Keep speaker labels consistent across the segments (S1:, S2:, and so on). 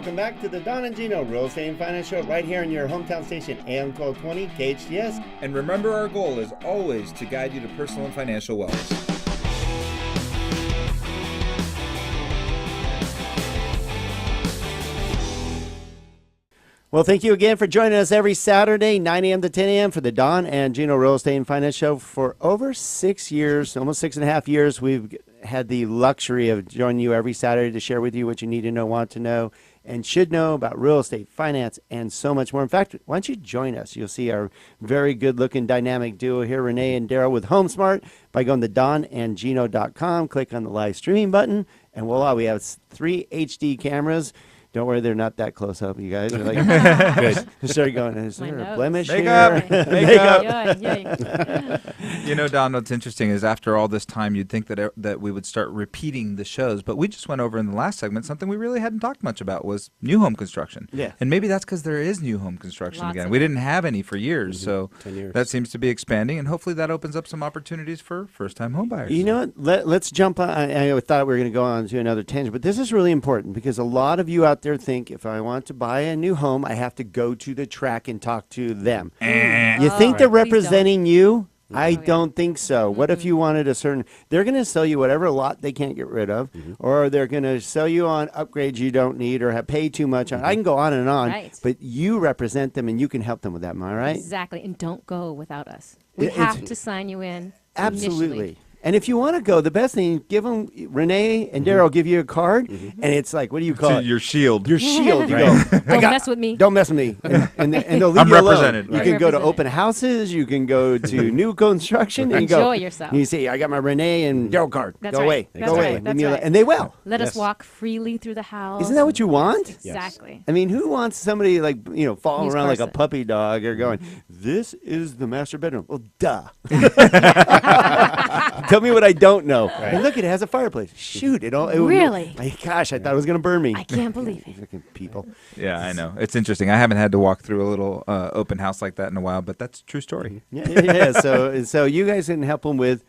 S1: welcome back to the Don and Gino Real Estate and Finance Show right here in your hometown station, AM 1220 KHTS.
S2: And remember, our goal is always to guide you to personal and financial wellness.
S1: Well, thank you again for joining us every Saturday, 9 a.m. to 10 a.m. for the Don and Gino Real Estate and Finance Show. For over 6 years, almost 6.5 years, we've had the luxury of joining you every Saturday to share with you what you need to know, want to know, and should know about real estate, finance, and so much more. In fact, why don't you join us? You'll see our very good-looking dynamic duo here, Renee and Daryl with HomeSmart, by going to donandgino.com, click on the live streaming button, and voila, we have 3 HD cameras. Don't worry, they're not that close up, you guys. They're like, good. Start going, is there a blemish here?
S2: Makeup. You know, Don, what's interesting is after all this time, you'd think that we would start repeating the shows. But we just went over in the last segment something we really hadn't talked much about was new home construction.
S1: Yeah.
S2: And maybe that's because there is new home construction again. We didn't have any for years. So
S1: 10 years.
S2: That seems to be expanding. And hopefully that opens up some opportunities for first-time home buyers.
S1: You know what? Let's jump on. I thought we were going to go on to another tangent, but this is really important because a lot of you out there think if I want to buy a new home, I have to go to the track and talk to them. You think they're representing you? I don't think so. What if you wanted a certain, they're going to sell you whatever lot they can't get rid of, or they're going to sell you on upgrades you don't need or have paid too much on. I can go on and on, but you represent them and you can help them with that, am I right?
S3: Exactly, and don't go without us. We have to sign you in.
S1: Absolutely.
S3: Initially.
S1: And if you want to go, the best thing, give them, Renee and Daryl give you a card, and it's like, what do you call it?
S2: Your shield.
S1: Your shield. You
S2: Right.
S1: go,
S3: Don't mess with me.
S1: Don't mess with me. And they'll leave
S2: I'm
S1: you
S2: represented.
S1: alone. You
S2: Right.
S1: can go to
S3: Represented.
S1: open houses. You can go to new construction. And you go,
S3: Enjoy yourself.
S1: You say, I got my Renee and Daryl card.
S3: That's
S1: go
S3: right.
S1: away.
S3: That's
S1: go away.
S3: right.
S1: Leave
S3: That's
S1: me alone.
S3: right.
S1: And they will.
S3: Let
S1: Yes.
S3: us walk freely through the house.
S1: Isn't that what you want?
S3: Exactly.
S1: I mean, who wants somebody like, following
S3: Use
S1: around like a
S3: corset.
S1: puppy dog or going, this is the master bedroom? Well, duh. Tell me what I don't know.
S4: Right.
S1: And look, it has a fireplace. Shoot.
S3: Really?
S1: My gosh, I thought it was going to burn me.
S3: I can't believe it.
S1: Fucking people.
S2: Yeah, I know. It's interesting. I haven't had to walk through a little open house like that in a while, but that's a true story.
S1: Yeah. So you guys can help them with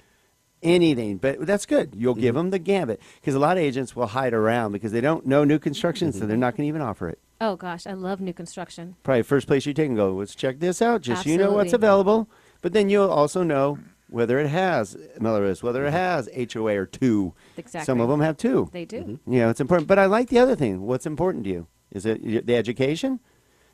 S1: anything, but that's good. You'll give them the gambit because a lot of agents will hide around because they don't know new construction, so they're not going to even offer it.
S3: Oh, gosh, I love new construction.
S1: Probably first place you take and go, let's check this out. Just so you know what's
S3: Absolutely.
S1: available, but then you'll also know whether it has Millerist, whether it has HOA or 2.
S3: Exactly.
S1: Some of them have 2.
S3: They do.
S1: It's important. But I like the other thing. What's important to you? Is it the education?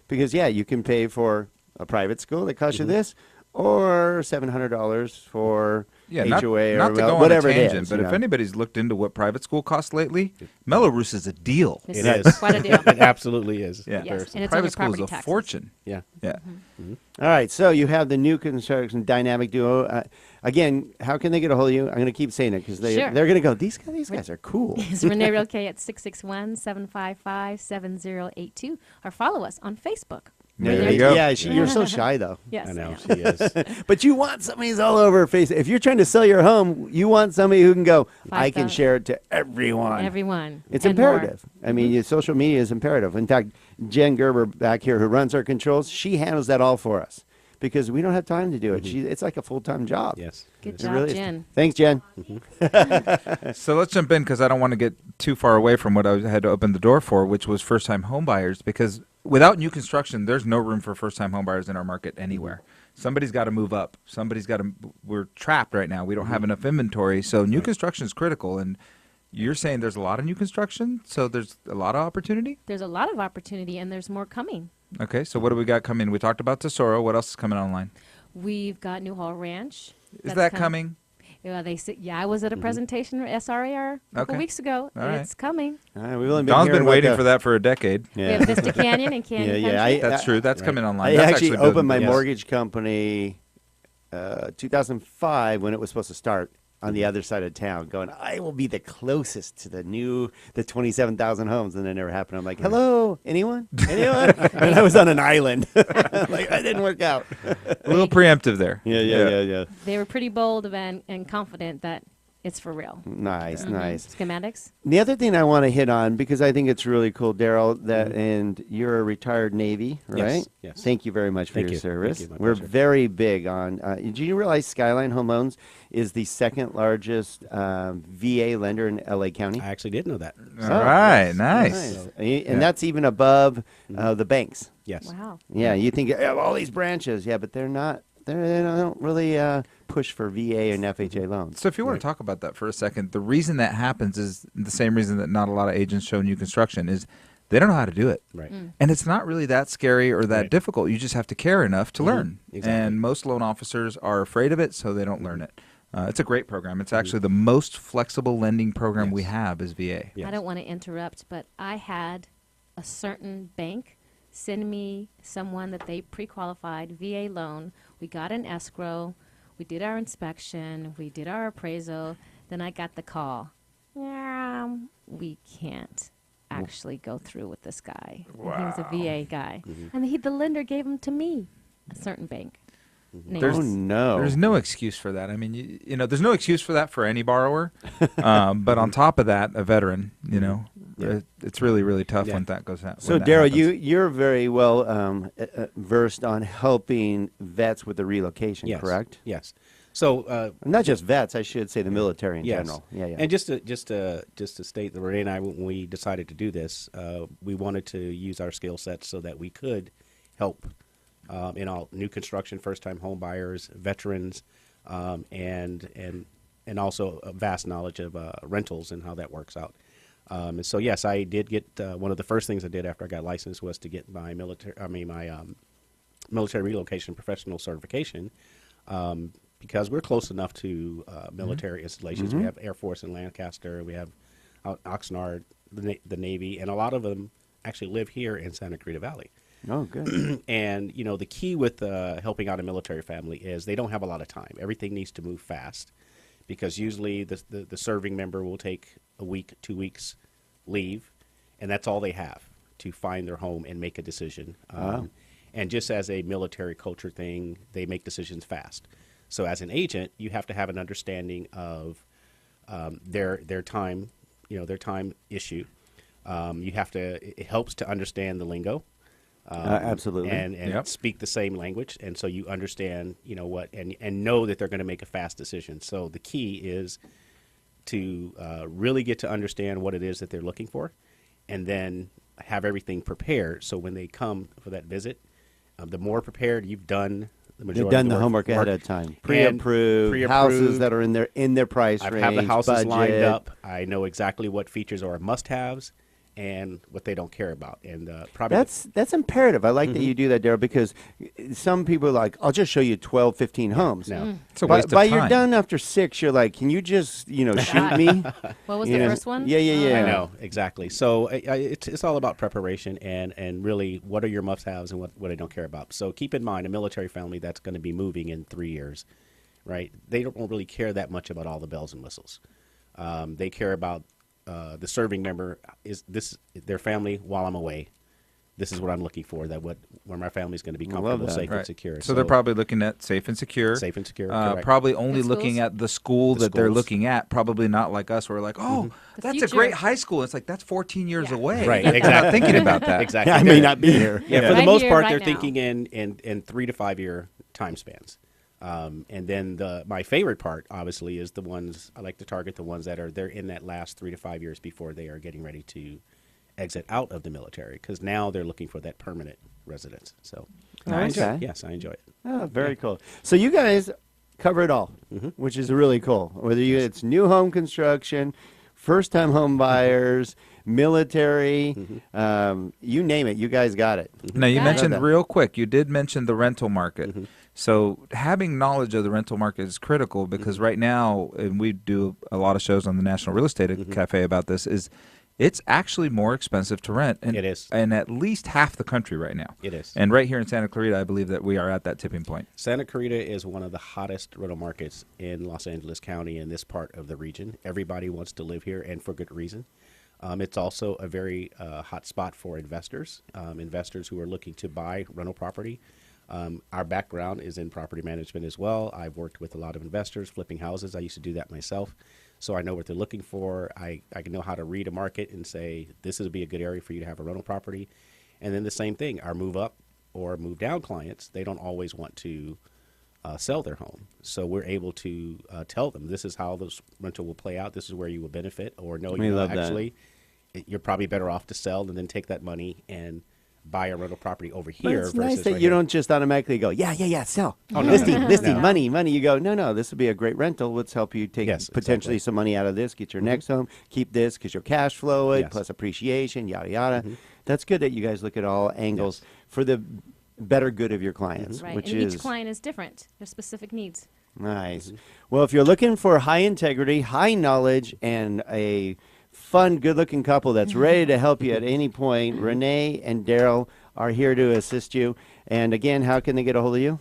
S1: Because, you can pay for a private school that costs you this or $700 for
S2: Not
S1: HOA
S2: to
S1: or
S2: go
S1: whatever
S2: on a
S1: it
S2: tangent,
S1: is.
S2: but if anybody's looked into what private school costs lately, Melrose is a deal.
S3: It's
S4: It is.
S3: quite a deal.
S4: It absolutely is.
S2: Yeah.
S3: Yes, and it's on
S2: Private
S3: your
S2: school is
S3: property
S2: a
S3: taxes.
S2: fortune.
S4: Yeah.
S2: Yeah.
S1: All right, so you have the new construction dynamic duo. Again, how can they get a hold of you? I'm going to keep saying it because they're going to go, these guys are cool.
S3: It's Renee Rilke at 661-755-7082, or follow us on Facebook.
S2: There you go.
S1: Yeah, you're so shy, though.
S3: Yes.
S4: I know, she is.
S1: But you want somebody who's all over Facebook. If you're trying to sell your home, you want somebody who can go, I can
S3: 5,000.
S1: share it to everyone.
S3: Everyone.
S1: It's
S3: and more.
S1: imperative. I mean, social media is imperative. In fact, Jen Gerber back here, who runs our controls, she handles that all for us because we don't have time to do it. It's like a full-time job.
S4: Yes.
S3: Good
S1: It
S3: job,
S1: really is.
S3: Jen.
S1: Thanks, Jen.
S2: So let's jump in because I don't want to get too far away from what I had to open the door for, which was first-time home buyers. Because without new construction, there's no room for first-time home buyers in our market anywhere. Somebody's got to move up. We're trapped right now. We don't have enough inventory. So new construction is critical. And you're saying there's a lot of new construction, so there's a lot of opportunity?
S3: There's a lot of opportunity, and there's more coming.
S2: Okay, so what do we got coming? We talked about Tesoro. What else is coming online?
S3: We've got New Hall Ranch.
S2: Is that coming?
S3: Yeah, I was at a presentation at SRAR a couple
S2: Okay.
S3: weeks ago.
S2: All right.
S3: It's coming.
S1: All right, we've only been
S2: Don's
S1: hearing
S2: been
S1: about
S2: waiting for that for a decade.
S3: We have Vista Canyon and Canyon Country.
S2: That's true. That's coming online.
S1: I
S2: That's
S1: actually
S2: building-
S1: opened my
S2: yes.
S1: mortgage company 2005 when it was supposed to start on the other side of town, going, I will be the closest to the 27,000 homes, and it never happened. I'm like, hello, anyone? And I was on an island. Like, that didn't work out.
S2: A little preemptive there.
S1: Yeah.
S3: They were pretty bold and confident that It's for real.
S1: Nice, nice.
S3: Schematics?
S1: The other thing I want to hit on, because I think it's really cool, Daryl, that and you're a retired Navy, right?
S4: Yes.
S1: Thank you very much for
S4: Thank
S1: your
S4: you.
S1: service.
S4: Thank you. My
S1: We're
S4: pleasure.
S1: very big on. Do you realize Skyline Home Loans is the second largest VA lender in LA County?
S4: I actually did know that.
S2: All right, nice.
S1: Nice. And that's even above the banks.
S4: Yes.
S3: Wow.
S1: Yeah, you think you have all these branches, yeah, but they're not. They don't really push for VA and FHA loans.
S2: So if you want to talk about that for a second, the reason that happens is the same reason that not a lot of agents show new construction is they don't know how to do it.
S4: Right.
S2: And it's not really that scary or that
S4: Right.
S2: difficult. You just have to care enough to learn.
S4: Exactly.
S2: And most loan officers are afraid of it, so they don't learn it. It's a great program. It's actually the most flexible lending program we have is VA.
S4: Yes.
S3: I don't want to interrupt, but I had a certain bank send me someone that they pre-qualified VA loan. We got an escrow. We did our inspection. We did our appraisal. Then I got the call. We can't actually go through with this guy. And he was a VA guy. And the lender gave him to me, a certain bank. Named-
S1: Oh, no.
S2: There's no excuse for that. I mean, you know, there's no excuse for that for any borrower. But on top of that, a veteran, you know, it's really, really tough when that goes out.
S1: So,
S2: when that
S1: Daryl,
S2: happens.
S1: you're very well versed on helping vets with the relocation,
S4: Yes.
S1: correct?
S4: Yes. So
S1: Not just vets, I should say the military in
S4: yes.
S1: general. Yeah.
S4: And just to state that Renee and I, when we decided to do this, we wanted to use our skill sets so that we could help in all new construction, first-time home buyers, veterans, and also a vast knowledge of rentals and how that works out. And so, yes, I did get one of the first things I did after I got licensed was to get my military relocation professional certification. Because we're close enough to military installations. We have Air Force in Lancaster. We have Oxnard, the Navy, and a lot of them actually live here in Santa Clarita Valley.
S1: Oh, good.
S4: And, you know, the key with helping out a military family is they don't have a lot of time. Everything needs to move fast because usually the serving member will take a week, 2 weeks leave, and that's all they have to find their home and make a decision. And just as a military culture thing, they make decisions fast. So as an agent, you have to have an understanding of their time, you know, their time issue. You have to. It helps to understand the lingo.
S1: Absolutely.
S4: And speak the same language, and so you understand, you know, what, and know that they're going to make a fast decision. So the key is to really get to understand what it is that they're looking for, and then have everything prepared. So when they come for that visit, the more prepared you've done.
S1: They've done the homework ahead of time. Pre-approved houses that are in their price range.
S4: I have the houses
S1: budget.
S4: lined up. I know exactly what features are must-haves and what they don't care about. And probably
S1: That's imperative. I like that you do that, Daryl, because some people are like, I'll just show you 12, 15 homes.
S4: No.
S2: It's a waste of
S1: By
S2: time.
S1: you're done after 6, you're like, can you just, shoot me?
S3: What was
S1: You
S3: the
S1: know,
S3: first one?
S1: Yeah.
S4: I know, exactly. So it's all about preparation and really what are your must-haves and what I don't care about. So keep in mind, a military family that's going to be moving in 3 years, right? They don't really care that much about all the bells and whistles. They care about the serving member, is this their family while I'm away. This is what I'm looking for, where my family's going to be comfortable,
S1: that.
S4: safe,
S2: Right.
S4: and secure.
S2: So they're probably looking at safe and secure.
S4: Safe and secure, correct.
S2: Probably only
S3: Good
S2: looking
S3: schools?
S2: at the school
S4: The
S2: that they're
S4: schools.
S2: looking at. Probably not like us. We're like, oh,
S3: The
S2: that's a
S3: future.
S2: great high school. It's like, that's 14 years
S3: Yeah.
S2: away.
S4: Right,
S2: They're not
S4: exactly.
S2: thinking about that.
S4: Exactly.
S1: I may not be here.
S4: Yeah, for
S3: Right
S4: the most
S3: here,
S4: part,
S3: right
S4: they're
S3: now.
S4: thinking in 3 to 5 year time spans. And then my favorite part, obviously, is the ones I like to target the ones that they're in that last 3 to 5 years before they are getting ready to exit out of the military, because now they're looking for that permanent residence. So, I enjoy
S1: Okay.
S4: it. Yes, I enjoy it.
S1: Oh, very cool. So you guys cover it all, which is really cool. Whether it's new home construction, first-time home buyers, military, you name it, you guys got it.
S2: Now, you
S3: Got it.
S2: mentioned
S1: Love that.
S2: real quick, you did mention the rental market. So having knowledge of the rental market is critical because right now, and we do a lot of shows on the National Real Estate Cafe about this, is it's actually more expensive to rent. And,
S4: It is.
S2: And at least half the country right now.
S4: It is.
S2: And right here in Santa Clarita, I believe that we are at that tipping point.
S4: Santa Clarita is one of the hottest rental markets in Los Angeles County in this part of the region. Everybody wants to live here, and for good reason. It's also a very hot spot for investors, investors who are looking to buy rental property. Our background is in property management as well. I've worked with a lot of investors flipping houses. I used to do that myself. So I know what they're looking for. I can know how to read a market and say, this would be a good area for you to have a rental property. And then the same thing, our move up or move down clients, they don't always want to sell their home. So we're able to tell them, this is how this rental will play out. This is where you will benefit. Or no,
S1: We love that.
S4: actually, you're probably better off to sell and then take that money and buy a rental property over
S1: But
S4: here.
S1: it's
S4: versus
S1: nice that
S4: right
S1: you
S4: here.
S1: don't just automatically go, yeah, sell.
S4: Oh, no.
S1: listing,
S4: No.
S1: money. You go, no, this would be a great rental. Let's help you take
S4: Yes,
S1: potentially
S4: exactly.
S1: some money out of this, get your next home, keep this because your cash flow it,
S4: Yes.
S1: plus appreciation, yada, yada. That's good that you guys look at all angles for the better good of your clients,
S3: Right.
S1: which
S3: And
S1: is
S3: each client is different. Their specific needs.
S1: nice. Well, if you're looking for high integrity, high knowledge, and a fun, good-looking couple that's ready to help you at any point, Renee and Daryl are here to assist you. And again, how can they get a hold of you?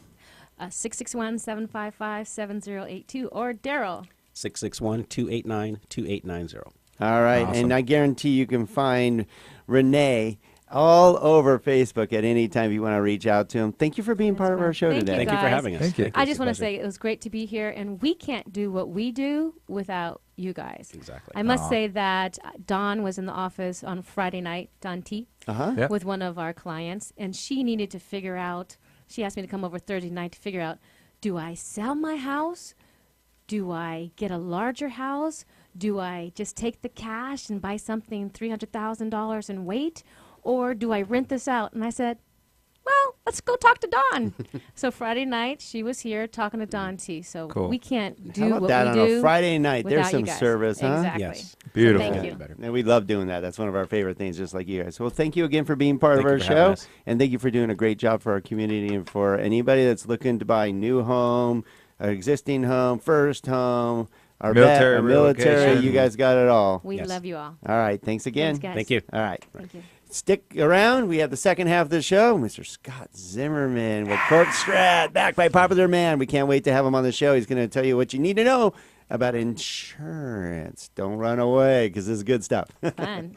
S3: 661-755-7082 or Daryl.
S4: 661-289-2890.
S1: All right,
S2: Awesome.
S1: and I guarantee you can find Renee all over Facebook at any time you want to reach out to him. Thank you for being part of our show
S3: Thank you,
S1: today.
S4: Thank you for
S3: guys.
S4: having us.
S2: Thank you.
S4: It's
S3: I
S4: a
S3: just want to
S4: pleasure.
S3: say it was great to be here, and we can't do what we do without you guys.
S4: Exactly.
S3: I must
S2: Aw.
S3: say that Dawn was in the office on Friday night, Dawn T,
S1: Uh-huh.
S2: Yeah.
S3: with one of our clients, and she needed to figure out, she asked me to come over Thursday night to figure out, do I sell my house? Do I get a larger house? Do I just take the cash and buy something $300,000 and wait? Or do I rent this out? And I said, well, let's go talk to Dawn. So Friday night, she was here talking to Dawn T. So
S2: Cool.
S3: we can't
S1: How
S3: do
S1: about
S3: what
S1: that
S3: we
S1: on
S3: do
S1: a Friday night? There's
S3: without you
S1: some
S3: guys.
S1: service, huh?
S3: Exactly.
S4: Yes.
S2: Beautiful.
S3: Thank you.
S4: Better.
S1: And we love doing that. That's one of our favorite things, just like you guys. Well, thank you again for being part
S4: Thank
S1: of
S4: you
S1: our
S4: for having
S1: show.
S4: us.
S1: And thank you for doing a great job for our community and for anybody that's looking to buy a new home, an existing home, first home, our
S2: Military,
S1: military.
S2: relocation.
S1: You guys got it all.
S3: We
S4: Yes.
S3: love you all.
S1: All right. Thanks again.
S3: Thanks, guys.
S4: Thank you.
S1: All right.
S3: Thank you.
S1: Stick around. We have the second half of the show. Mr. Scott Zimmerman with Cork Strat, backed by Popular Man. We can't wait to have him on the show. He's going to tell you what you need to know about insurance. Don't run away because this is good stuff.
S3: Fun.